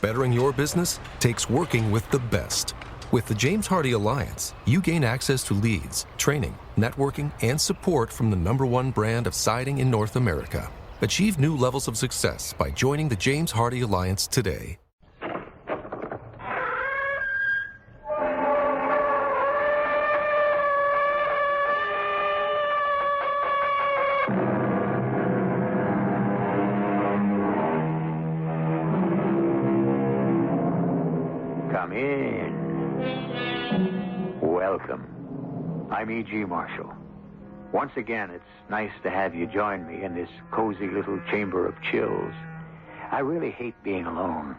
Bettering your business takes working with the best. With the James Hardie Alliance, you gain access to leads, training, networking, and support from the #1 brand of siding in North America. Achieve new levels of success by joining the James Hardie Alliance today. Come in. Welcome. I'm E.G. Marshall. Once again, it's nice to have you join me in this cozy little chamber of chills. I really hate being alone,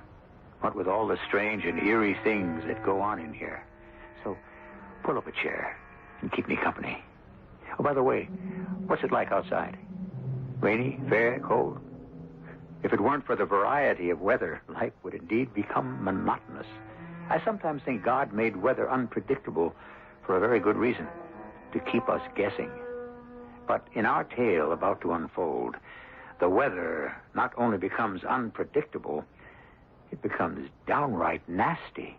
what with all the strange and eerie things that go on in here. So, pull up a chair and keep me company. Oh, by the way, what's it like outside? Rainy, fair, cold? If it weren't for the variety of weather, life would indeed become monotonous. I sometimes think God made weather unpredictable for a very good reason, to keep us guessing. But in our tale about to unfold, the weather not only becomes unpredictable, it becomes downright nasty.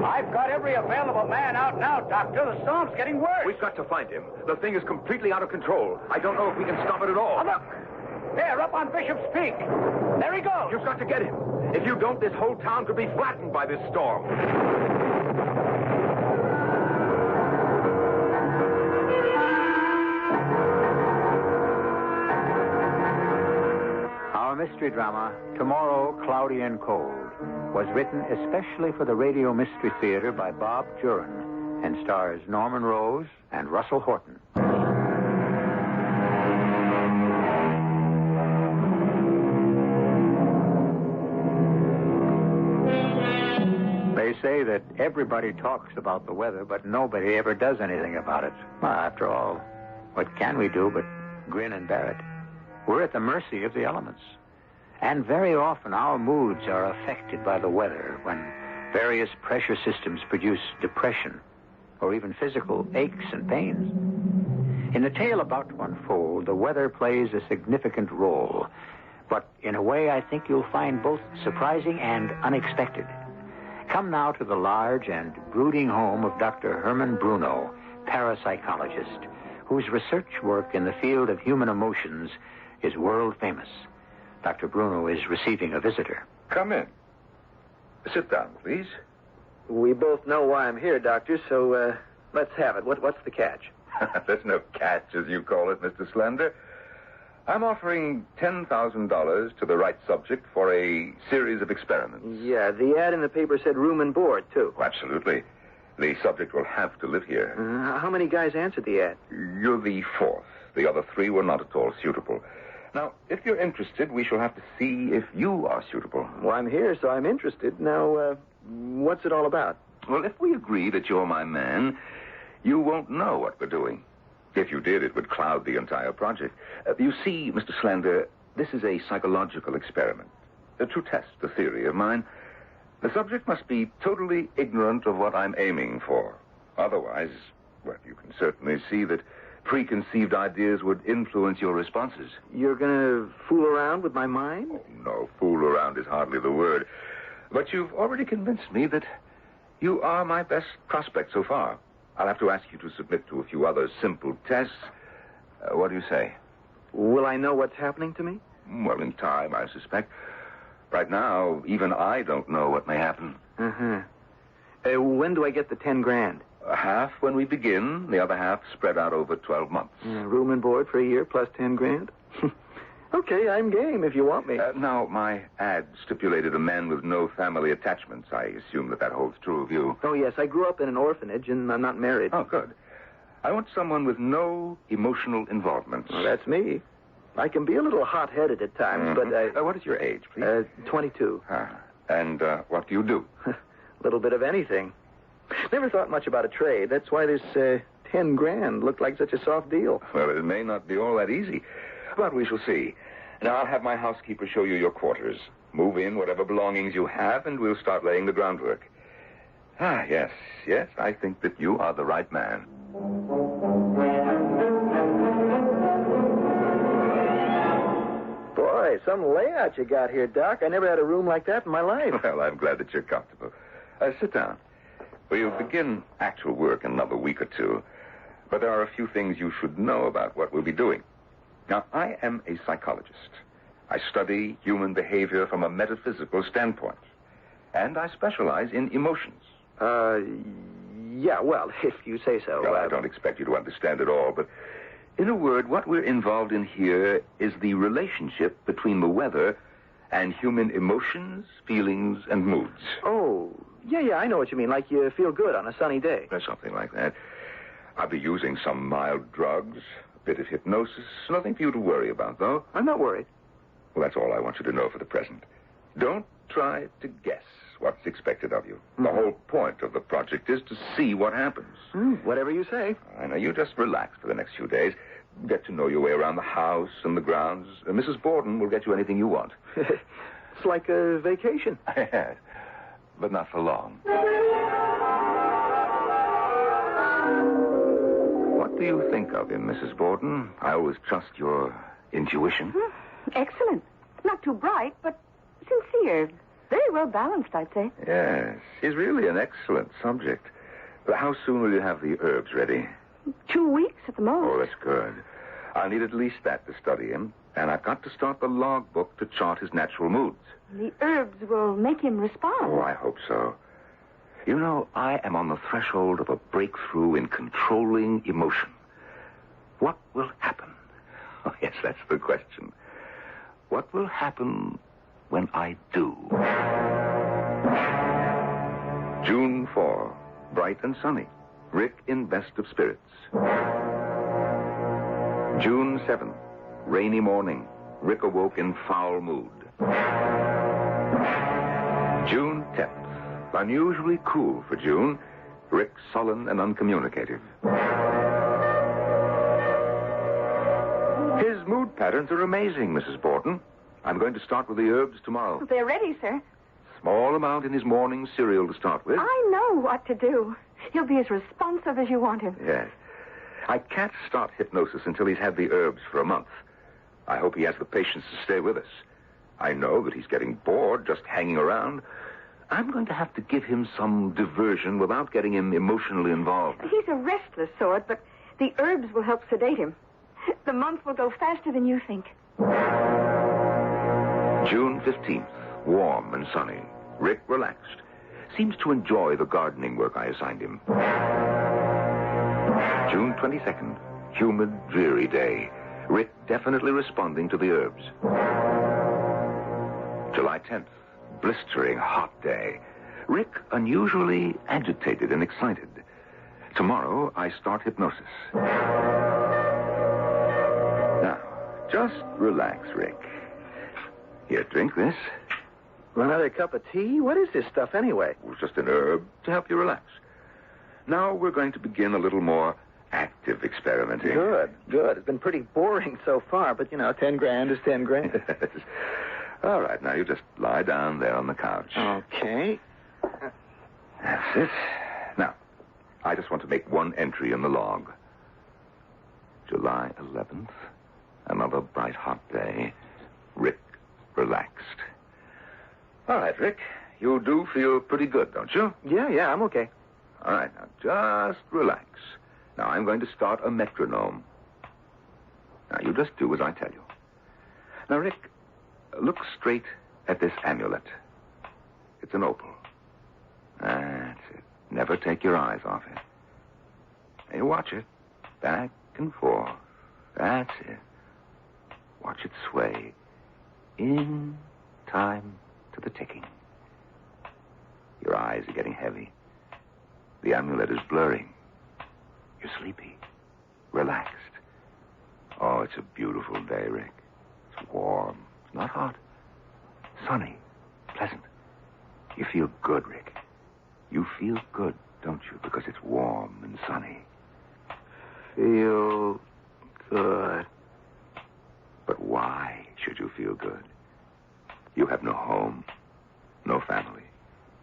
I've got every available man out now, Doctor. The storm's getting worse. We've got to find him. The thing is completely out of control. I don't know if we can stop it at all. Oh, look! There, up on Bishop's Peak. There he goes. You've got to get him. If you don't, this whole town could be flattened by this storm. Our mystery drama, Tomorrow, Cloudy and Cold, was written especially for the Radio Mystery Theater by Bob Jurin and stars Norman Rose and Russell Horton. They say that everybody talks about the weather, but nobody ever does anything about it. Well, after all, what can we do but grin and bear it? We're at the mercy of the elements. And very often our moods are affected by the weather when various pressure systems produce depression or even physical aches and pains. In the tale about to unfold, the weather plays a significant role, but in a way I think you'll find both surprising and unexpected. Come now to the large and brooding home of Dr. Herman Bruno, parapsychologist, whose research work in the field of human emotions is world famous. Dr. Bruno is receiving a visitor. Come in. Sit down, please. We both know why I'm here, Doctor, so let's have it. What's the catch? There's no catch, as you call it, Mr. Slender. I'm offering $10,000 to the right subject for a series of experiments. Yeah, the ad in the paper said room and board, too. Oh, absolutely. The subject will have to live here. How many guys answered the ad? You're the fourth. The other three were not at all suitable. Now, if you're interested, we shall have to see if you are suitable. Well, I'm here, so I'm interested. Now, what's it all about? Well, if we agree that you're my man, you won't know what we're doing. If you did, it would cloud the entire project. You see, Mr. Slender, this is a psychological experiment. To test a theory of mine, the subject must be totally ignorant of what I'm aiming for. Otherwise, well, you can certainly see that preconceived ideas would influence your responses. You're going to fool around with my mind? Oh, no, fool around is hardly the word. But you've already convinced me that you are my best prospect so far. I'll have to ask you to submit to a few other simple tests. What do you say? Will I know what's happening to me? Well, in time, I suspect. Right now, even I don't know what may happen. When do I get the 10 grand? Half when we begin, the other half spread out over 12 months. Room and board for a year plus 10 grand? Okay, I'm game if you want me. Now, my ad stipulated a man with no family attachments. I assume that holds true of you. Oh, yes, I grew up in an orphanage and I'm not married. Oh, good. I want someone with no emotional involvement. Well, that's me. I can be a little hot-headed at times, but what is your age, please? 22. And what do you do? A little bit of anything. Never thought much about a trade. That's why this 10 grand looked like such a soft deal. Well, it may not be all that easy, but we shall see. Now, I'll have my housekeeper show you your quarters. Move in whatever belongings you have, and we'll start laying the groundwork. Yes, I think that you are the right man. Boy, Boy, some layout you got here, Doc. I never had a room like that in my life. Well, I'm glad that you're comfortable. Sit down. We'll begin actual work in another week or two. But there are a few things you should know about what we'll be doing. Now, I am a psychologist. I study human behavior from a metaphysical standpoint. And I specialize in emotions. Yeah, well, if you say so. Well, I don't expect you to understand it all, but in a word, what we're involved in here is the relationship between the weather and human emotions, feelings, and moods. Oh, yeah, I know what you mean. Like you feel good on a sunny day. Or something like that. I'll be using some mild drugs, a bit of hypnosis. Nothing for you to worry about, though. I'm not worried. Well, that's all I want you to know for the present. Don't try to guess what's expected of you. The whole point of the project is to see what happens. Whatever you say. I know. You just relax for the next few days. Get to know your way around the house and the grounds. Mrs. Borden will get you anything you want. It's like a vacation. Yes, but not for long. What do you think of him, Mrs. Borden? I always trust your intuition. Excellent. Not too bright, but sincere. Very well balanced, I'd say. Yes, he's really an excellent subject. But how soon will you have the herbs ready? 2 weeks at the most. Oh, that's good. I'll need at least that to study him. And I've got to start the logbook to chart his natural moods. The herbs will make him respond. Oh, I hope so. You know, I am on the threshold of a breakthrough in controlling emotion. What will happen? Oh, yes, that's the question. What will happen when I do? June 4, bright and sunny. Rick in best of spirits. June 7, rainy morning. Rick awoke in foul mood. June 10th, unusually cool for June. Rick sullen and uncommunicative. His mood patterns are amazing, Mrs. Borden. I'm going to start with the herbs tomorrow. They're ready, sir. Small amount in his morning cereal to start with. I know what to do. He'll be as responsive as you want him. Yes. I can't start hypnosis until he's had the herbs for a month. I hope he has the patience to stay with us. I know that he's getting bored just hanging around. I'm going to have to give him some diversion without getting him emotionally involved. He's a restless sort, but the herbs will help sedate him. The month will go faster than you think. June 15th, warm and sunny. Rick relaxed. Seems to enjoy the gardening work I assigned him. June 22nd, humid, dreary day. Rick definitely responding to the herbs. July 10th, blistering hot day. Rick unusually agitated and excited. Tomorrow, I start hypnosis. Now, just relax, Rick. Here, drink this. Another cup of tea? What is this stuff anyway? It was just an herb to help you relax. Now we're going to begin a little more active experimenting. Good. It's been pretty boring so far, but, 10 grand is 10 grand. All right, now you just lie down there on the couch. Okay. That's it. Now, I just want to make one entry in the log. July 11th, another bright, hot day. Rick relaxed. All right, Rick, you do feel pretty good, don't you? Yeah, I'm okay. All right, now just relax. Now I'm going to start a metronome. Now you just do as I tell you. Now, Rick, look straight at this amulet. It's an opal. That's it. Never take your eyes off it. Now you watch it. Back and forth. That's it. Watch it sway. In time to the ticking. Your eyes are getting heavy. The amulet is blurring. You're sleepy. Relaxed. Oh, it's a beautiful day, Rick. It's warm. It's not hot. Sunny. Pleasant. You feel good, Rick. You feel good, don't you? Because it's warm and sunny. Feel good. But why should you feel good? You have no home, no family,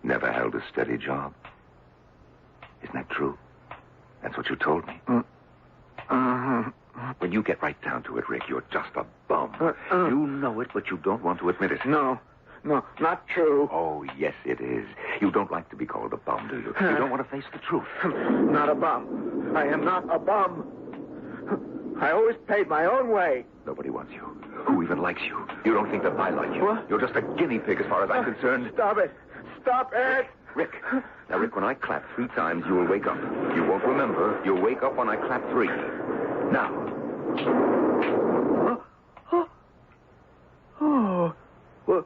never held a steady job. Isn't that true? That's what you told me. When you get right down to it, Rick, you're just a bum. You know it, but you don't want to admit it. No, not true. Oh, yes, it is. You don't like to be called a bum, do you? You don't want to face the truth. Not a bum. I am not a bum. I always paid my own way. Nobody wants you. Who even likes you? You don't think that I like you. What? You're just a guinea pig as far as I'm concerned. Stop it. Stop it. Rick. Now, Rick, when I clap 3 times, you will wake up. You won't remember. You'll wake up when I clap 3. Now. Oh. Well,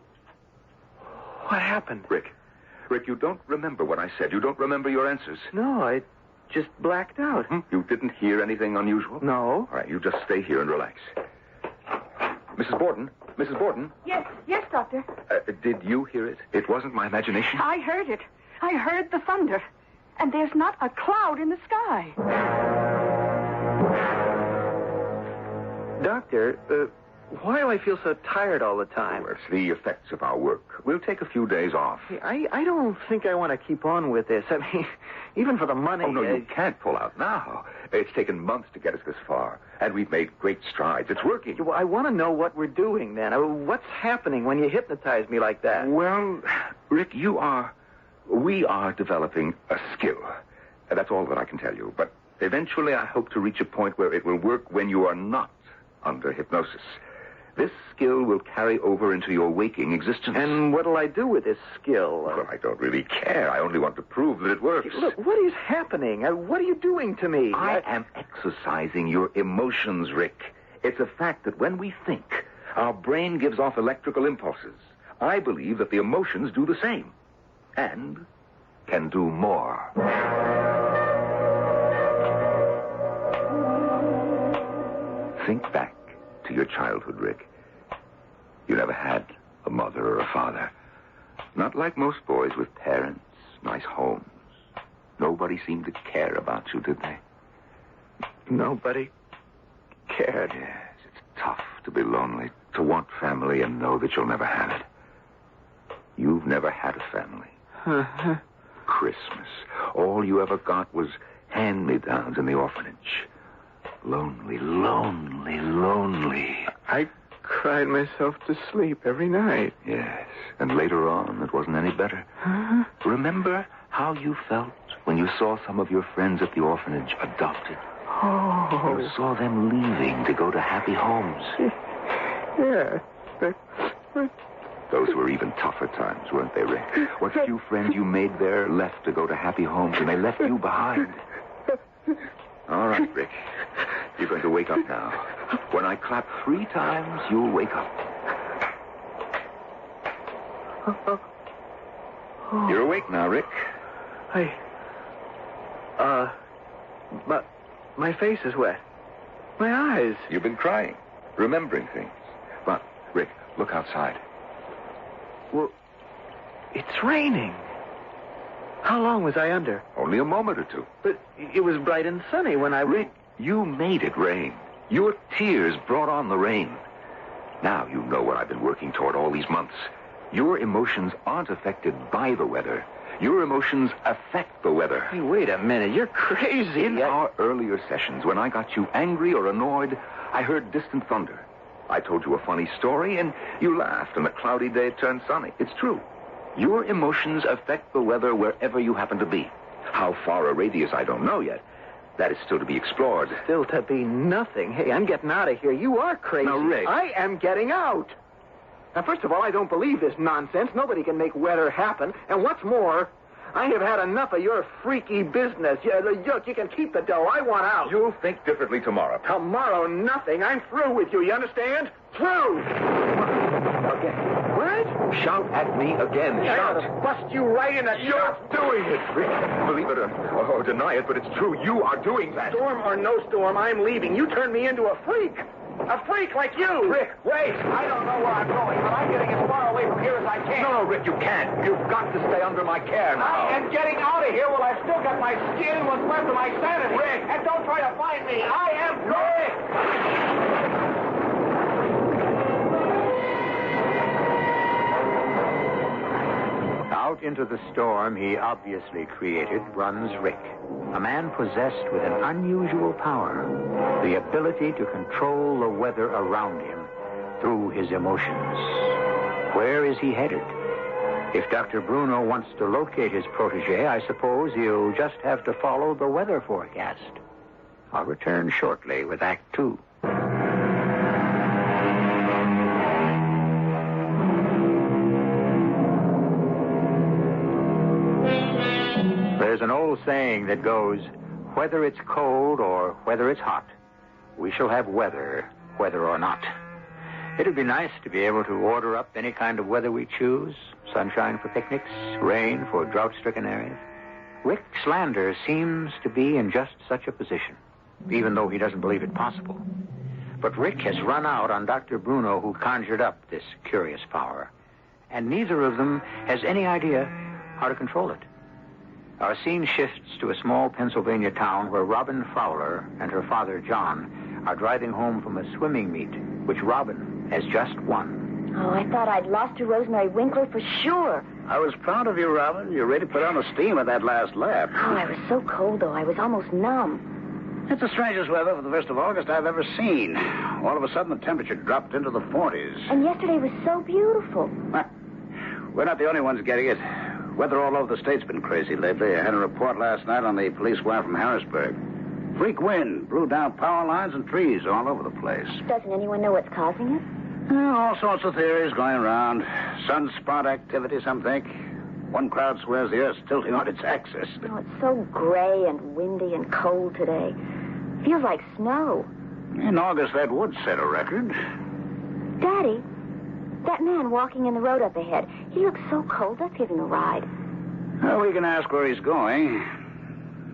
what happened? Rick, you don't remember what I said. You don't remember your answers. No, I just blacked out. You didn't hear anything unusual? No. All right, you just stay here and relax. Mrs. Borden? Mrs. Borden? Yes, Doctor. Did you hear it? It wasn't my imagination? I heard it. I heard the thunder. And there's not a cloud in the sky. Doctor, why do I feel so tired all the time? Well, it's the effects of our work. We'll take a few days off. Hey, I don't think I want to keep on with this. I mean, even for the money. Oh, no, you can't pull out now. It's taken months to get us this far, and we've made great strides. It's working. Well, I want to know what we're doing then. What's happening when you hypnotize me like that? Well, Rick, we are developing a skill. That's all that I can tell you. But eventually I hope to reach a point where it will work when you are not under hypnosis. This skill will carry over into your waking existence. And what'll I do with this skill? Well, I don't really care. I only want to prove that it works. Look, what is happening? What are you doing to me? I am exercising your emotions, Rick. It's a fact that when we think, our brain gives off electrical impulses. I believe that the emotions do the same. And can do more. Think back to your childhood, Rick. You never had a mother or a father. Not like most boys with parents, nice homes. Nobody seemed to care about you, did they? Nobody cared. Yes, it's tough to be lonely, to want family and know that you'll never have it. You've never had a family. Christmas. All you ever got was hand-me-downs in the orphanage. Lonely, lonely, lonely. I cried myself to sleep every night. Yes, and later on, it wasn't any better. Remember how you felt when you saw some of your friends at the orphanage adopted? Oh. You saw them leaving to go to happy homes. Yeah. Those were even tougher times, weren't they, Rick? What few friends you made there left to go to happy homes, and they left you behind. All right, Rick. You're going to wake up now. When I clap 3 times, you'll wake up. You're awake now, Rick. But my face is wet. My eyes. You've been crying, remembering things. But, Rick, look outside. Well, it's raining. How long was I under? Only a moment or 2. But it was bright and sunny when I... Rick, you made it rain. Your tears brought on the rain. Now you know what I've been working toward all these months. Your emotions aren't affected by the weather. Your emotions affect the weather. Hey, wait a minute. You're crazy. In our earlier sessions, when I got you angry or annoyed, I heard distant thunder. I told you a funny story, and you laughed, and a cloudy day turned sunny. It's true. Your emotions affect the weather wherever you happen to be. How far a radius, I don't know yet. That is still to be explored. Still to be nothing. Hey, I'm getting out of here. You are crazy. Now, Rick. I am getting out. Now, first of all, I don't believe this nonsense. Nobody can make weather happen. And what's more, I have had enough of your freaky business. Look, you can keep the dough. I want out. You'll think differently tomorrow. Tomorrow, nothing. I'm through with you. You understand? Through. Again. What? Shout at me again. I Shout. ought to bust you right in the... You're doing it, Rick. Believe it or deny it, but it's true. You are doing that. Storm or no storm, I'm leaving. You turned me into a freak. A freak like you. Rick, wait. I don't know where I'm going, but I'm getting as far away from here as I can. No, Rick, you can't. You've got to stay under my care now. I am getting out of here while I've still got my skin and what's left of my sanity. Rick. And don't try to find me. I am going. Now Out into the storm he obviously created runs Rick, a man possessed with an unusual power, the ability to control the weather around him through his emotions. Where is he headed? If Dr. Bruno wants to locate his protege, I suppose he'll just have to follow the weather forecast. I'll return shortly with Act 2. There's an old saying that goes, whether it's cold or whether it's hot, we shall have weather, whether or not. It'd be nice to be able to order up any kind of weather we choose. Sunshine for picnics, rain for drought-stricken areas. Rick Slander seems to be in just such a position, even though he doesn't believe it possible. But Rick has run out on Dr. Bruno, who conjured up this curious power. And neither of them has any idea how to control it. Our scene shifts to a small Pennsylvania town where Robin Fowler and her father, John, are driving home from a swimming meet, which Robin has just won. Oh, I thought I'd lost to Rosemary Winkler for sure. I was proud of you, Robin. You really put on the steam at that last lap. Oh, I was so cold, though. I was almost numb. It's the strangest weather for the 1st of August I've ever seen. All of a sudden, the temperature dropped into the 40s. And yesterday was so beautiful. We're not the only ones getting it. Weather all over the state's been crazy lately. I had a report last night on the police wire from Harrisburg. Freak wind blew down power lines and trees all over the place. Doesn't anyone know what's causing it? All sorts of theories going around. Sunspot activity, some think. One crowd swears the Earth's tilting on its axis. Oh, it's so gray and windy and cold today. Feels like snow. In August, that would set a record. Daddy, that man walking in the road up ahead, he looks so cold. Let's give him a ride. Well, we can ask where he's going.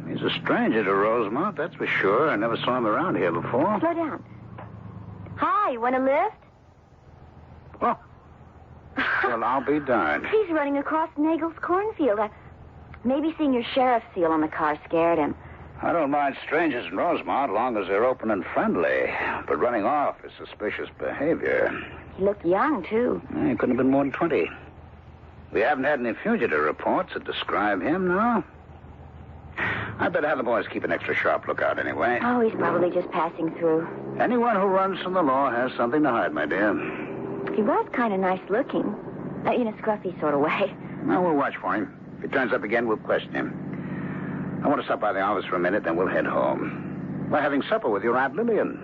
He's a stranger to Rosemont, that's for sure. I never saw him around here before. Slow down. Hi, you want a lift? Oh. Well, I'll be darned. He's running across Nagel's cornfield. Maybe seeing your sheriff's seal on the car scared him. I don't mind strangers in Rosemont as long as they're open and friendly. But running off is suspicious behavior. He looked young, too. He couldn't have been more than 20. We haven't had any fugitive reports that describe him, no? I better have the boys keep an extra sharp lookout anyway. Oh, he's probably just passing through. Anyone who runs from the law has something to hide, my dear. He was kind of nice looking. In a scruffy sort of way. Well, we'll watch for him. If he turns up again, we'll question him. I want to stop by the office for a minute, then we'll head home. We're having supper with your Aunt Lillian.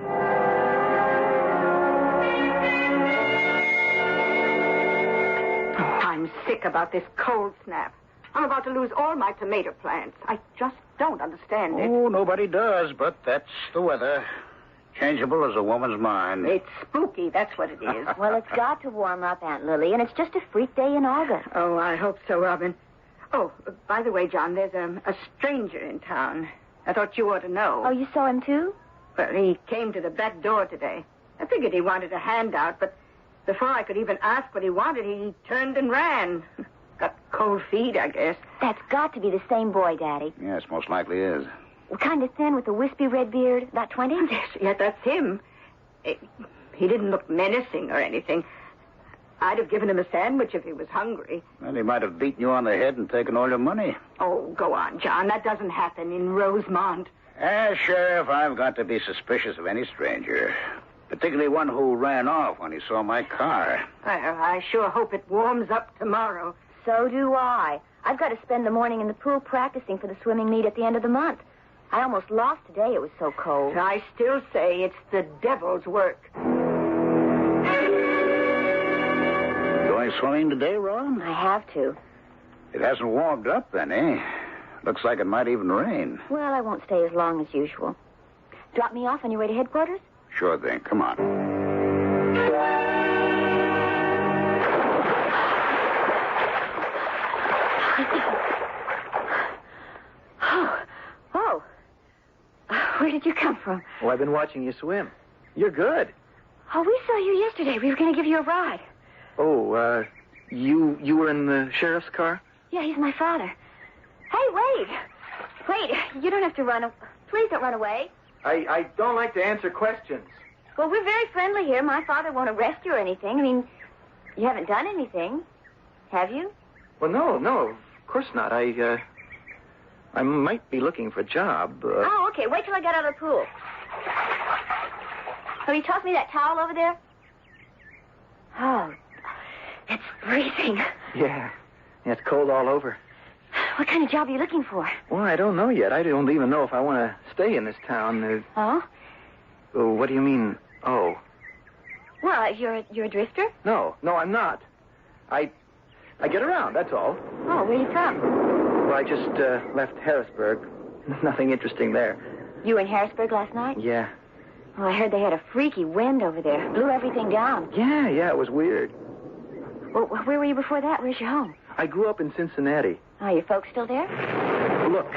I'm sick about this cold snap. I'm about to lose all my tomato plants. I just don't understand it. Oh, nobody does, but that's the weather. Changeable as a woman's mind. It's spooky, that's what it is. Well, it's got to warm up, Aunt Lily, and it's just a freak day in August. Oh, I hope so, Robin. Oh, by the way, John, there's a stranger in town. I thought you ought to know. Oh, you saw him, too? Well, he came to the back door today. I figured he wanted a handout, but before I could even ask what he wanted, he turned and ran. Got cold feet, I guess. That's got to be the same boy, Daddy. Yes, most likely is. Kind of thin with a wispy red beard, about 20? Yes, that's him. He didn't look menacing or anything. I'd have given him a sandwich if he was hungry. Well, he might have beaten you on the head and taken all your money. Oh, go on, John. That doesn't happen in Rosemont. As sheriff, I've got to be suspicious of any stranger. Particularly one who ran off when he saw my car. Well, I sure hope it warms up tomorrow. So do I. I've got to spend the morning in the pool practicing for the swimming meet at the end of the month. I almost lost today. It was so cold. I still say it's the devil's work. Going swimming today, Ron? I have to. It hasn't warmed up then, eh? Looks like it might even rain. Well, I won't stay as long as usual. Drop me off on your way to headquarters? Sure thing. Come on. Oh. Where did you come from? Oh, I've been watching you swim. You're good. Oh, we saw you yesterday. We were going to give you a ride. Oh, you were in the sheriff's car? Yeah, he's my father. Hey, wait. Wait, you don't have to run. Please don't run away. I don't like to answer questions. Well, we're very friendly here. My father won't arrest you or anything. I mean, you haven't done anything, have you? Well, no, of course not. I might be looking for a job. Oh, okay. Wait till I get out of the pool. Will you toss me that towel over there? Oh, it's freezing. Yeah, it's cold all over. What kind of job are you looking for? Well, I don't know yet. I don't even know if I want to stay in this town. Oh? Oh, what do you mean, oh? Well, you're a drifter? No, I'm not. I get around, that's all. Oh, where you from? Well, I just left Harrisburg. Nothing interesting there. You were in Harrisburg last night? Yeah. Well, I heard they had a freaky wind over there. Blew everything down. Yeah, it was weird. Well, where were you before that? Where's your home? I grew up in Cincinnati. Oh, your folks still there? Look,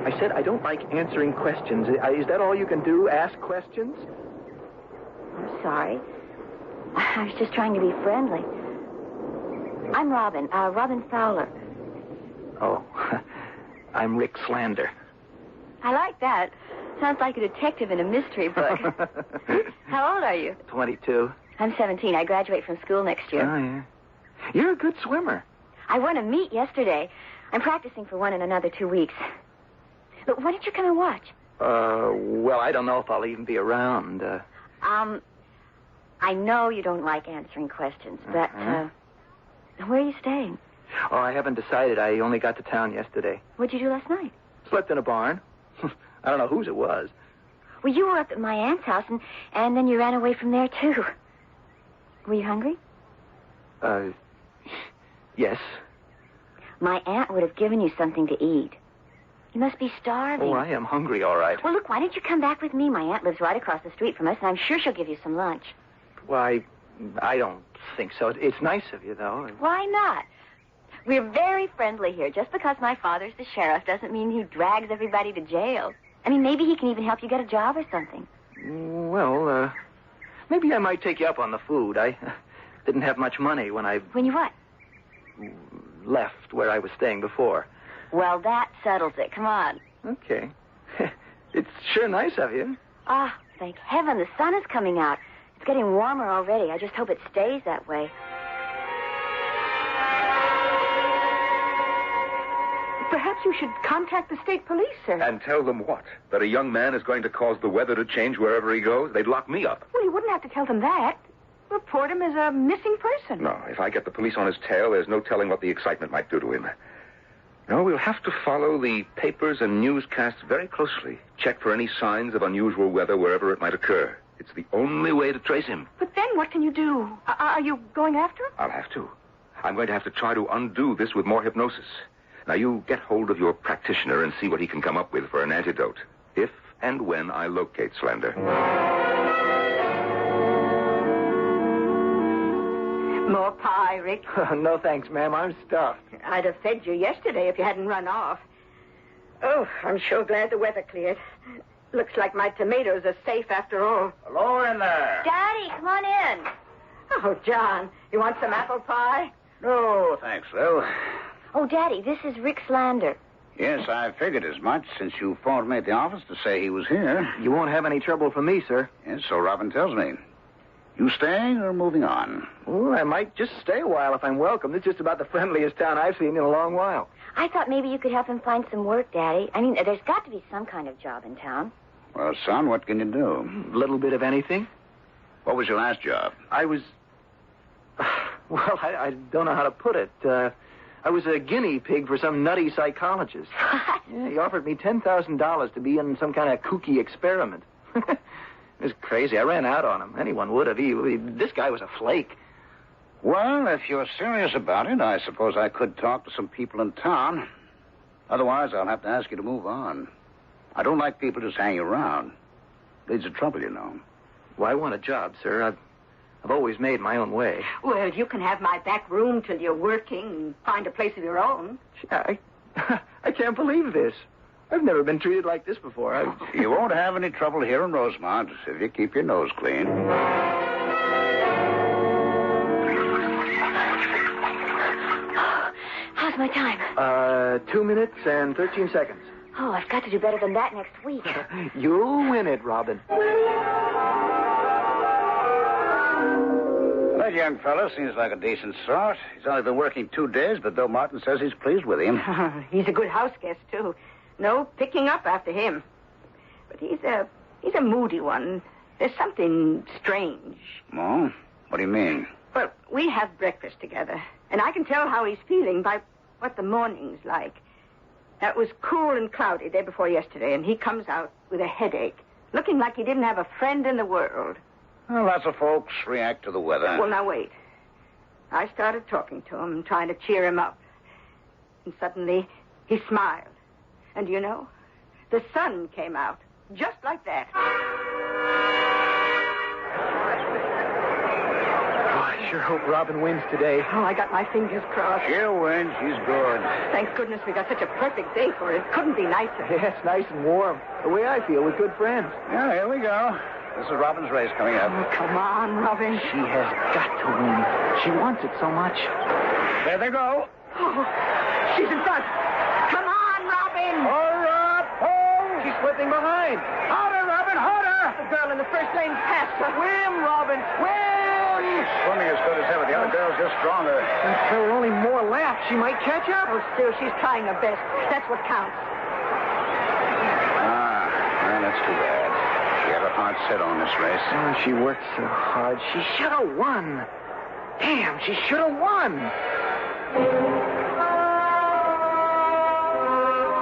I said I don't like answering questions. Is that all you can do, ask questions? I'm sorry. I was just trying to be friendly. I'm Robin Fowler. Oh, I'm Rick Slander. I like that. Sounds like a detective in a mystery book. How old are you? 22. I'm 17. I graduate from school next year. Oh, yeah. You're a good swimmer. I won a meet yesterday. I'm practicing for one in another 2 weeks. But why don't you come and watch? Well, I don't know if I'll even be around. I know you don't like answering questions, but, where are you staying? Oh, I haven't decided. I only got to town yesterday. What'd you do last night? Slept in a barn. I don't know whose it was. Well, you were up at my aunt's house, and then you ran away from there, too. Were you hungry? Yes. My aunt would have given you something to eat. You must be starving. Oh, I am hungry, all right. Well, look, why don't you come back with me? My aunt lives right across the street from us, and I'm sure she'll give you some lunch. Why, I don't think so. It's nice of you, though. Why not? We're very friendly here. Just because my father's the sheriff doesn't mean he drags everybody to jail. I mean, maybe he can even help you get a job or something. Well, maybe I might take you up on the food. I didn't have much money when you what? Left where I was staying before. Well, that settles it. Come on. Okay. It's sure nice of you. Ah, thank heaven the sun is coming out. It's getting warmer already. I just hope it stays that way. Perhaps you should contact the state police, sir. And tell them what? That a young man is going to cause the weather to change wherever he goes? They'd lock me up. Well, you wouldn't have to tell them that. Report him as a missing person. No, if I get the police on his tail, there's no telling what the excitement might do to him. No, we'll have to follow the papers and newscasts very closely. Check for any signs of unusual weather wherever it might occur. It's the only way to trace him. But then what can you do? Are you going after him? I'll have to. I'm going to have to try to undo this with more hypnosis. Now, you get hold of your practitioner and see what he can come up with for an antidote, if and when I locate Slender. More pie, Rick. No, thanks, ma'am. I'm stuffed. I'd have fed you yesterday if you hadn't run off. Oh, I'm sure glad the weather cleared. Looks like my tomatoes are safe after all. Hello in there. Daddy, come on in. Oh, John, you want some apple pie? No, thanks, Lil. Oh, Daddy, this is Rick Slander. Yes, I figured as much since you phoned me at the office to say he was here. You won't have any trouble from me, sir. Yes, so Robin tells me. You staying or moving on? Oh, I might just stay a while if I'm welcome. It's just about the friendliest town I've seen in a long while. I thought maybe you could help him find some work, Daddy. I mean, there's got to be some kind of job in town. Well, son, what can you do? A little bit of anything. What was your last job? I was... Well, I don't know how to put it. I was a guinea pig for some nutty psychologist. Yeah, he offered me $10,000 to be in some kind of kooky experiment. It was crazy. I ran out on him. Anyone would have. This guy was a flake. Well, if you're serious about it, I suppose I could talk to some people in town. Otherwise, I'll have to ask you to move on. I don't like people just hanging around. Leads to trouble, you know. Well, I want a job, sir. I've always made my own way. Well, you can have my back room till you're working and find a place of your own. I can't believe this. I've never been treated like this before. You won't have any trouble here in Rosemont if you keep your nose clean. How's my time? 2 minutes and 13 seconds. Oh, I've got to do better than that next week. You'll win it, Robin. That young fellow seems like a decent sort. He's only been working 2 days, but Bill Martin says he's pleased with him. He's a good house guest, too. No picking up after him. But he's a moody one. There's something strange. Oh? What do you mean? Well, we have breakfast together, and I can tell how he's feeling by what the morning's like. It was cool and cloudy day before yesterday, and he comes out with a headache, looking like he didn't have a friend in the world. Well, lots of folks react to the weather. Well, now, wait. I started talking to him, trying to cheer him up. And suddenly, he smiled. And you know, the sun came out, just like that. I sure hope Robin wins today. Oh, I got my fingers crossed. She'll win. She's good. Thank goodness we got such a perfect day for it. Couldn't be nicer. Yeah, it's nice and warm. The way I feel with good friends. Yeah, here we go. This is Robin's race coming up. Oh, come on, Robin. She has got to win. She wants it so much. There they go. Oh, she's in front. Come on, Robin. Hurrah, Polo! She's slipping behind. Harder, Robin, harder! The girl in the first lane passed her. Swim, Robin, swim! Swimming as good as ever. The other girl's just stronger. If there were only more laps, she might catch up. Oh, still, she's trying her best. That's what counts. Well, that's too bad. She had a hard set on this race. Oh, she worked so hard. She should have won. Damn, she should have won.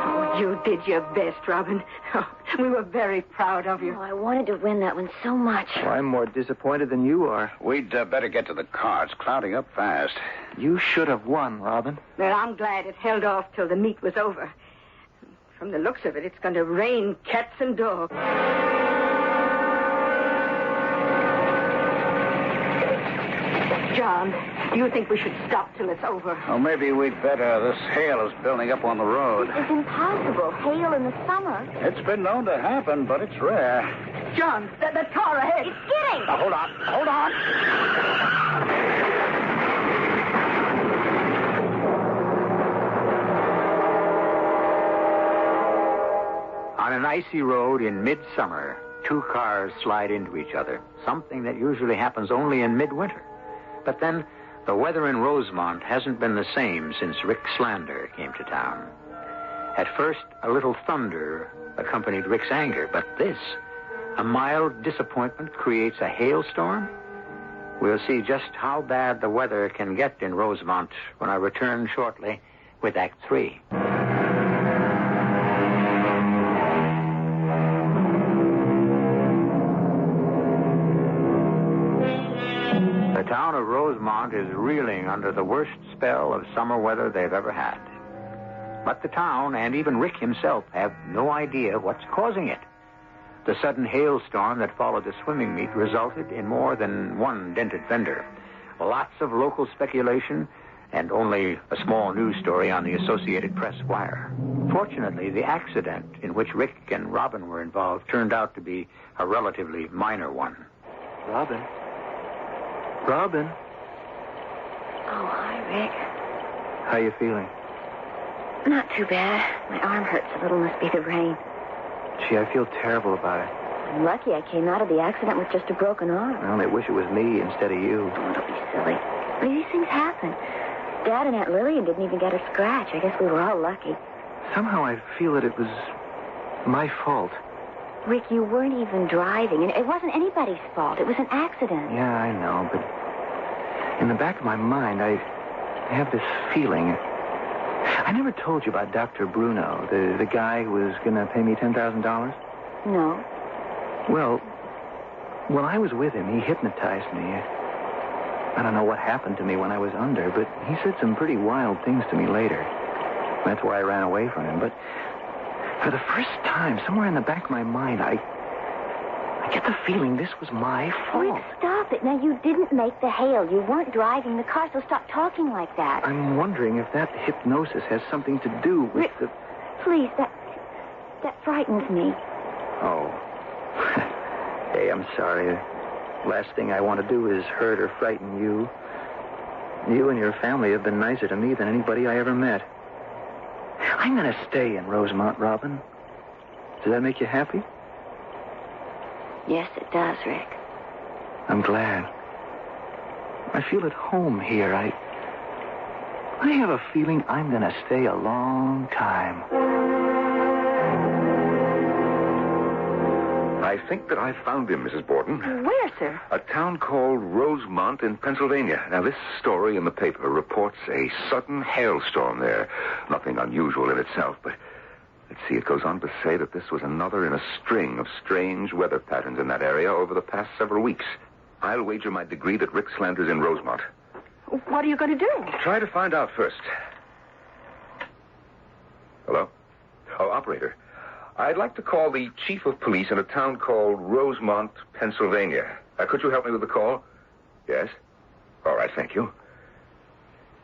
Oh, you did your best, Robin. Oh, we were very proud of you. Oh, I wanted to win that one so much. Well, I'm more disappointed than you are. We'd better get to the car. It's clouding up fast. You should have won, Robin. Well, I'm glad it held off till the meet was over. From the looks of it, it's going to rain cats and dogs. John, do you think we should stop till it's over? Oh, maybe we'd better. This hail is building up on the road. It's impossible. Hail in the summer. It's been known to happen, but it's rare. John, that car ahead. It's skidding. Now, hold on. Hold on. On an icy road in midsummer, two cars slide into each other, something that usually happens only in midwinter. But then, the weather in Rosemont hasn't been the same since Rick Slander came to town. At first, a little thunder accompanied Rick's anger, but this, a mild disappointment, creates a hailstorm. We'll see just how bad the weather can get in Rosemont when I return shortly with Act 3. The town of Rosemont is reeling under the worst spell of summer weather they've ever had. But the town, and even Rick himself, have no idea what's causing it. The sudden hailstorm that followed the swimming meet resulted in more than one dented fender, lots of local speculation, and only a small news story on the Associated Press wire. Fortunately, the accident in which Rick and Robin were involved turned out to be a relatively minor one. Robin? Robin? Oh, hi, Rick. How you feeling? Not too bad. My arm hurts a little. Must be the rain. Gee, I feel terrible about it. I'm lucky I came out of the accident with just a broken arm. I only wish it was me instead of you. Oh, don't be silly. I mean, these things happen. Dad and Aunt Lillian didn't even get a scratch. I guess we were all lucky. Somehow I feel that it was my fault. Rick, you weren't even driving, and it wasn't anybody's fault. It was an accident. Yeah, I know, but in the back of my mind, I have this feeling. I never told you about Dr. Bruno, the guy who was going to pay me $10,000. No. Well, when I was with him, he hypnotized me. I don't know what happened to me when I was under, but he said some pretty wild things to me later. That's why I ran away from him. But for the first time, somewhere in the back of my mind, I get the feeling this was my fault. Rick, stop it. Now, you didn't make the hail. You weren't driving the car, so stop talking like that. I'm wondering if that hypnosis has something to do with Rick, the... Please, that frightens me. Oh. Hey, I'm sorry. Last thing I want to do is hurt or frighten you. You and your family have been nicer to me than anybody I ever met. I'm going to stay in Rosemont, Robin. Does that make you happy? Yes, it does, Rick. I'm glad. I feel at home here. I have a feeling I'm going to stay a long time. I think that I found him, Mrs. Borden. Where, sir? A town called Rosemont in Pennsylvania. Now, this story in the paper reports a sudden hailstorm there. Nothing unusual in itself, but let's see, it goes on to say that this was another in a string of strange weather patterns in that area over the past several weeks. I'll wager my degree that Rick Slander's in Rosemont. What are you going to do? Try to find out first. Hello? Oh, operator. I'd like to call the chief of police in a town called Rosemont, Pennsylvania. Could you help me with the call? Yes? All right, thank you.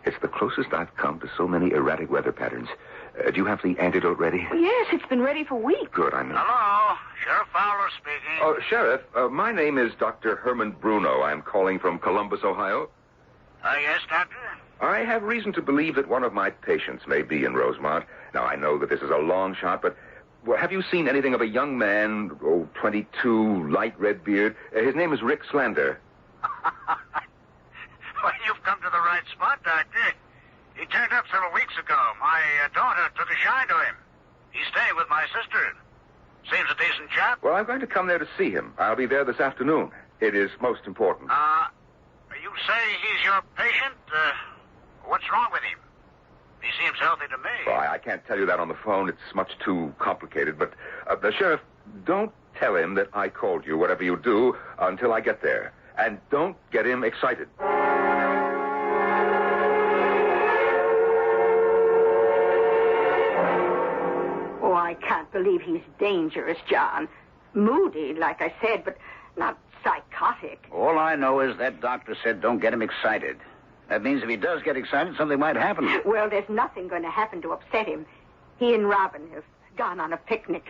It's the closest I've come to so many erratic weather patterns. Do you have the antidote ready? Yes, it's been ready for weeks. Good, I'm... Hello, Sheriff Fowler speaking. Oh, Sheriff, my name is Dr. Herman Bruno. I'm calling from Columbus, Ohio. Yes, Doctor? I have reason to believe that one of my patients may be in Rosemont. Now, I know that this is a long shot, but... Well, have you seen anything of a young man, 22, light red beard? His name is Rick Slander. Well, you've come to the right spot, Doctor. He turned up several weeks ago. My daughter took a shine to him. He's staying with my sister. Seems a decent chap. Well, I'm going to come there to see him. I'll be there this afternoon. It is most important. You say he's your patient? What's wrong with him? He seems healthy to me. Well, I can't tell you that on the phone. It's much too complicated. But, Sheriff, don't tell him that I called you, whatever you do, until I get there. And don't get him excited. Oh, I can't believe he's dangerous, John. Moody, like I said, but not psychotic. All I know is that doctor said don't get him excited. That means if he does get excited, something might happen. Well, there's nothing going to happen to upset him. He and Robin have gone on a picnic.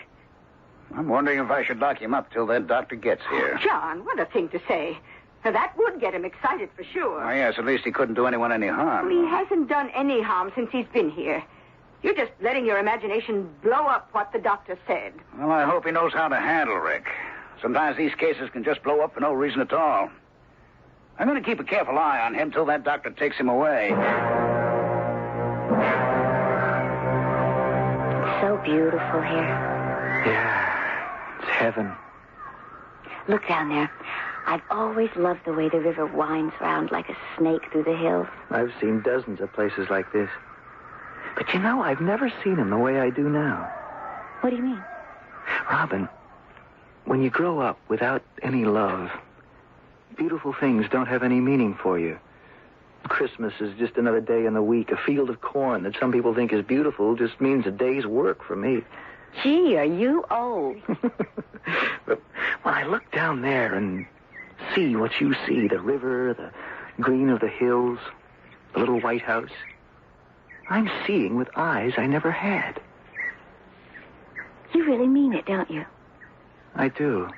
I'm wondering if I should lock him up till that doctor gets here. John, what a thing to say. Now, that would get him excited for sure. Oh, yes, at least he couldn't do anyone any harm. Well, he hasn't done any harm since he's been here. You're just letting your imagination blow up what the doctor said. Well, I hope he knows how to handle Rick. Sometimes these cases can just blow up for no reason at all. I'm going to keep a careful eye on him till that doctor takes him away. It's so beautiful here. Yeah, it's heaven. Look down there. I've always loved the way the river winds round like a snake through the hills. I've seen dozens of places like this. But you know, I've never seen him the way I do now. What do you mean? Robin, when you grow up without any love, beautiful things don't have any meaning for you. Christmas is just another day in the week. A field of corn that some people think is beautiful just means a day's work for me. Gee, are you old? But when I look down there and see what you see, the river, the green of the hills, the little White House, I'm seeing with eyes I never had. You really mean it, don't you? I do.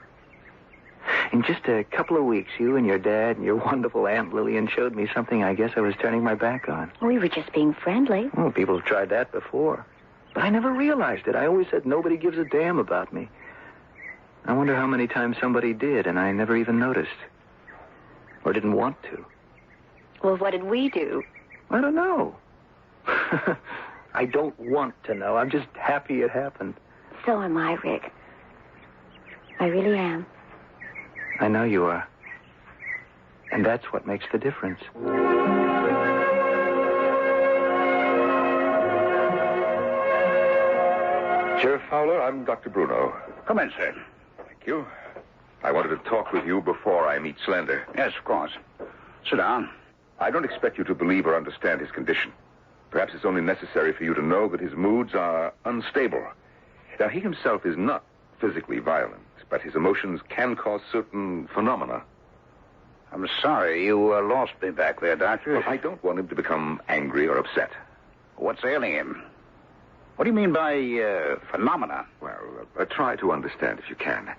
In just a couple of weeks, you and your dad and your wonderful Aunt Lillian showed me something I guess I was turning my back on. We were just being friendly. Oh, people have tried that before. But I never realized it. I always said nobody gives a damn about me. I wonder how many times somebody did, and I never even noticed. Or didn't want to. Well, what did we do? I don't know. I don't want to know. I'm just happy it happened. So am I, Rick. I really am. I know you are. And that's what makes the difference. Sheriff Fowler, I'm Dr. Bruno. Come in, sir. Thank you. I wanted to talk with you before I meet Slender. Yes, of course. Sit down. I don't expect you to believe or understand his condition. Perhaps it's only necessary for you to know that his moods are unstable. Now, he himself is not physically violent, but his emotions can cause certain phenomena. I'm sorry you lost me back there, Doctor. Well, I don't want him to become angry or upset. What's ailing him? What do you mean by phenomena? Well, try to understand if you can.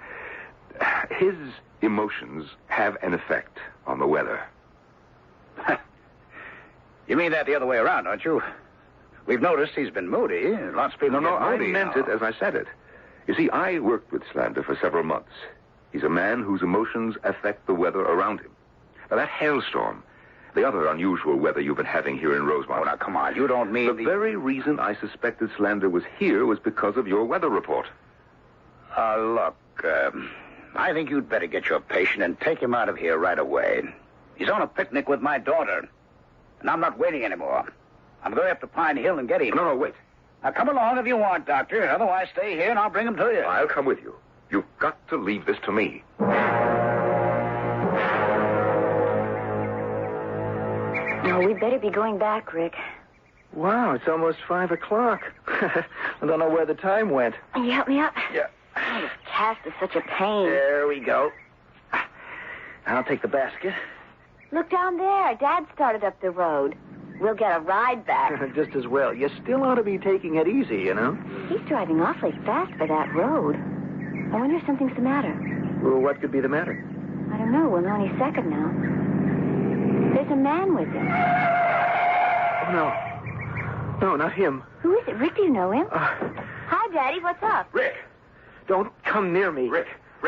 His emotions have an effect on the weather. You mean that the other way around, don't you? We've noticed he's been moody. Lots of people No, get moody I meant now. it as I said it. You see, I worked with Slander for several months. He's a man whose emotions affect the weather around him. Now, that hailstorm, The other unusual weather you've been having here in Rosemont. Oh, now, come on. You don't mean The very reason I suspected Slander was here was because of your weather report. Look, I think you'd better get your patient and take him out of here right away. He's on a picnic with my daughter, and I'm not waiting anymore. I'm going up to Pine Hill and get him. No, wait. Now, come along if you want, Doctor. Otherwise, stay here and I'll bring him to you. I'll come with you. You've got to leave this to me. No, we'd better be going back, Rick. Wow, it's almost 5 o'clock. I don't know where the time went. Can you help me up? Yeah. Oh, this cast is such a pain. There we go. I'll take the basket. Look down there. Dad started up the road. We'll get a ride back. Just as well. You still ought to be taking it easy, you know? He's driving awfully fast for that road. I wonder if something's the matter. Well, what could be the matter? I don't know. We're only second now. There's a man with him. Oh, no. No, not him. Who is it? Rick, do you know him? Hi, Daddy. What's up? Rick! Don't come near me. Rick,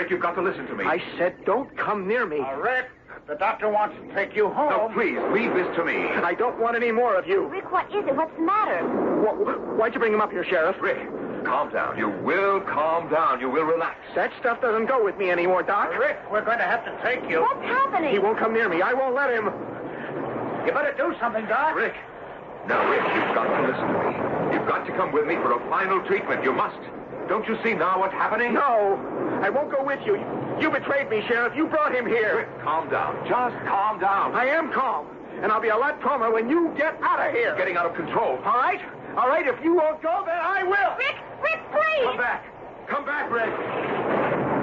you've got to listen to me. I said don't come near me. Rick, the doctor wants to take you home. No, please, leave this to me. I don't want any more of you. Rick, what is it? What's the matter? Why'd you bring him up here, Sheriff? Rick, calm down. You will calm down. You will relax. That stuff doesn't go with me anymore, Doc. Rick, we're going to have to take you. What's happening? He won't come near me. I won't let him. You better do something, Doc. Rick, now, Rick, you've got to listen to me. You've got to come with me for a final treatment. You must. Don't you see now what's happening? No, I won't go with you. You betrayed me, Sheriff. You brought him here. Rick, calm down. Just calm down. I am calm, and I'll be a lot calmer when you get out of here. It's getting out of control. All right? All right, if you won't go, then I will. Rick, please! Come back. Come back, Rick.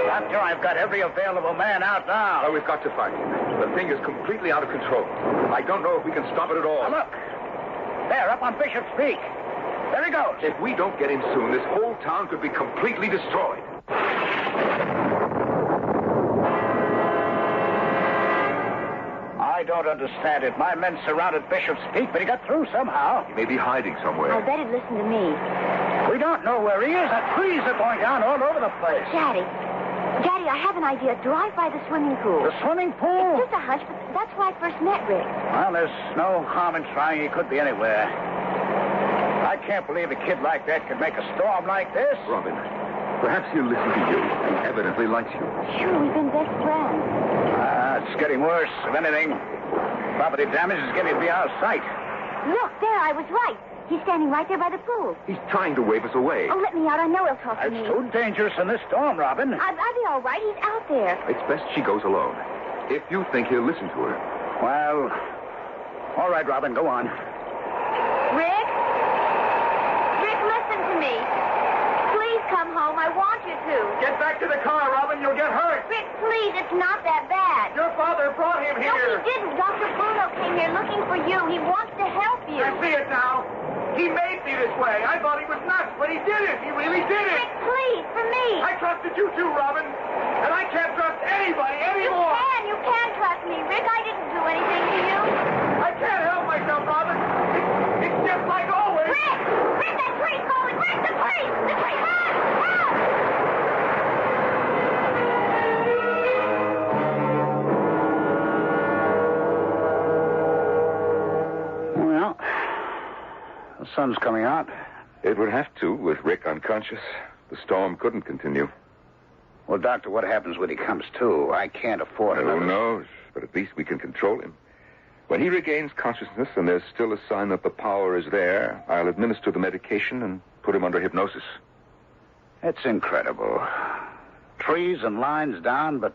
Doctor, I've got every available man out now. Oh, we've got to find him. The thing is completely out of control. I don't know if we can stop it at all. Now, look. There, up on Bishop's Peak. There he goes. If we don't get him soon, this whole town could be completely destroyed. I don't understand it. My men surrounded Bishop's Peak, but he got through somehow. He may be hiding somewhere. I bet he'd listen to me. We don't know where he is. The trees are going down all over the place. Daddy, I have an idea. Drive by the swimming pool. The swimming pool? It's just a hunch, but that's where I first met Rick. Well, there's no harm in trying. He could be anywhere. I can't believe a kid like that could make a storm like this. Robin, perhaps he'll listen to you. He evidently likes you. Sure, we've been best friends. It's getting worse. If anything, property damage is getting to be out of sight. Look, there, I was right. He's standing right there by the pool. He's trying to wave us away. Oh, let me out. I know he'll talk to It's me. too dangerous in this storm, Robin. I'll be all right. He's out there. It's best she goes alone. If you think he'll listen to her. Well, all right, Robin, go on. Rick? Rick, listen to me. Please come home. I want you to. Get back to the car, Robin. You'll get hurt. Rick, please. It's not that bad. Your father brought him No, here. he didn't. Dr. Polo came here looking for you. He wants to help you. I see it now. He made me this way. I thought he was nuts, but he did it. He really did it. Rick, please, for me. I trusted you too, Robin. And I can't trust anybody You anymore. can. You can trust me. Rick, I didn't do anything to you. I can't help myself, Robin. It's just like always. Rick! Rick, that tree's falling! Rick, the tree! The tree! Help! Help! Well, the sun's coming out. It would have to, with Rick unconscious. The storm couldn't continue. Well, Doctor, what happens when he comes to? I can't afford it. Who knows? But at least we can control him. When he regains consciousness and there's still a sign that the power is there, I'll administer the medication and put him under hypnosis. It's incredible. Trees and lines down, but...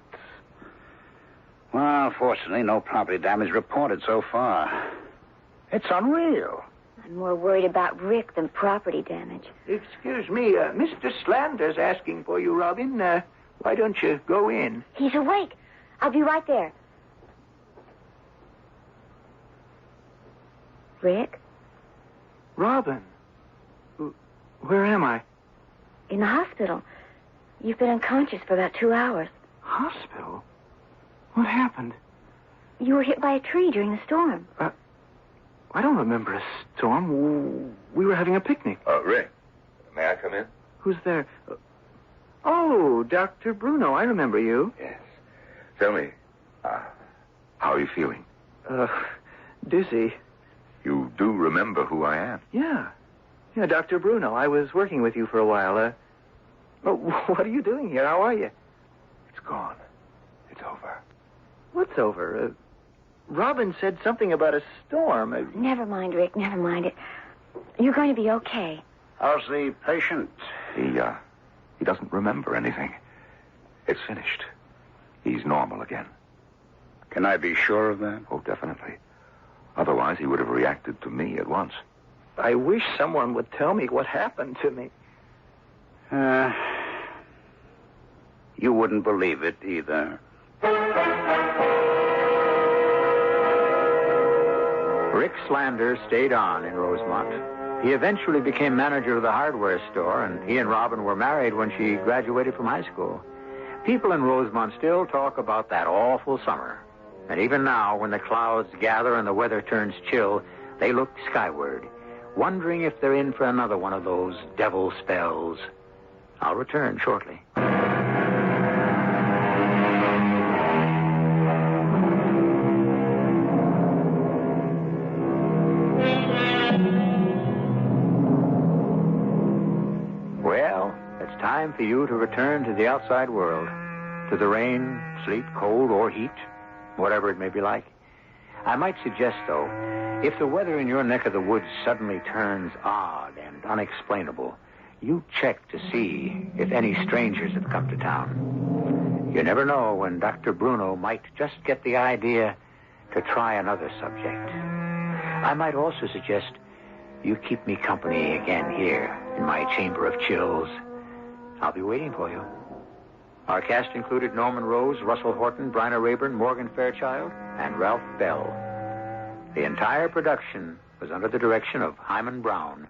Well, fortunately, no property damage reported so far. It's unreal. I'm more worried about Rick than property damage. Excuse me, Mr. Slander's asking for you, Robin. Why don't you go in? He's awake. I'll be right there. Rick? Robin? Where am I? In the hospital. You've been unconscious for about 2 hours. Hospital? What happened? You were hit by a tree during the storm. I don't remember a storm. We were having a picnic. Rick, may I come in? Who's there? Oh, Dr. Bruno, I remember you. Yes. Tell me, how are you feeling? Dizzy. You do remember who I am? Yeah. Yeah, Dr. Bruno. I was working with you for a while. What are you doing here? How are you? It's gone. It's over. What's over? Robin said something about a storm. Never mind, Rick. Never mind it. You're going to be okay. How's the patient? He doesn't remember anything. It's finished. He's normal again. Can I be sure of that? Oh, definitely. Otherwise, he would have reacted to me at once. I wish someone would tell me what happened to me. You wouldn't believe it either. Rick Slander stayed on in Rosemont. He eventually became manager of the hardware store, and he and Robin were married when she graduated from high school. People in Rosemont still talk about that awful summer. And even now, when the clouds gather and the weather turns chill, they look skyward, wondering if they're in for another one of those devil spells. I'll return shortly. Well, it's time for you to return to the outside world, to the rain, sleet, cold, or heat, whatever it may be like. I might suggest, though, if the weather in your neck of the woods suddenly turns odd and unexplainable, you check to see if any strangers have come to town. You never know when Dr. Bruno might just get the idea to try another subject. I might also suggest you keep me company again here in my chamber of chills. I'll be waiting for you. Our cast included Norman Rose, Russell Horton, Bryna Rayburn, Morgan Fairchild, and Ralph Bell. The entire production was under the direction of Hyman Brown.